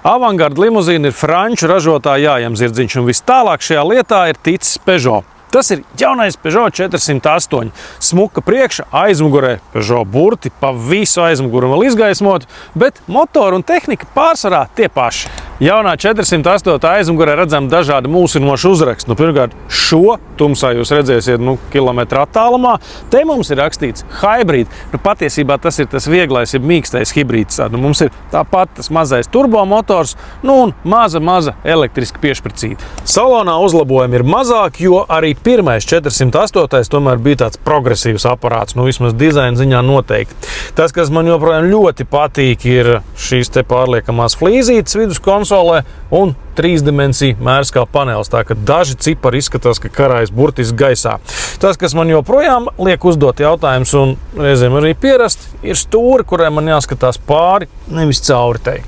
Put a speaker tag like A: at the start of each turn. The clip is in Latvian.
A: Avangarda limuzīna ir franču ražotāja jājam-zirdziņš, un vis tālāk šajā lietā ir ticis Peugeot. Tas ir jaunais Peugeot 408. Smuka priekša, aizmugurē Peugeot burti, pa visu aizmuguru vēl izgaismot, bet motoru un tehnika pārsvarā tie paši. Jaunā 408 aizmugurē redzam dažādi mūsinoši uzraksti. Pirmkārt, šo tumsā jūs redzēsiet kilometru attālumā. Te mums ir rakstīts hybrid. Patiesībā tas ir tas vieglais, ja mīkstais hibrīds. Mums ir tāpat tas mazais turbomotors, un maza elektriska piešpricīta. Salonā uzlabojumi ir mazāk, jo arī pirmais 408 tomēr bija tāds progresīvs aparāts, vismaz dizaina ziņā noteikti. Tas, kas man joprojām ļoti patīk, ir šīs te pārliekamās flīzītes vidus konsolē un trīsdimensiju mērskālu panelis, tā ka daži cipari izskatās, ka karājas burtiski gaisā. Tas, kas man joprojām liek uzdot jautājumus un reizēm arī pierast, ir stūri, kuriem man jāskatās pāri, nevis cauri tai.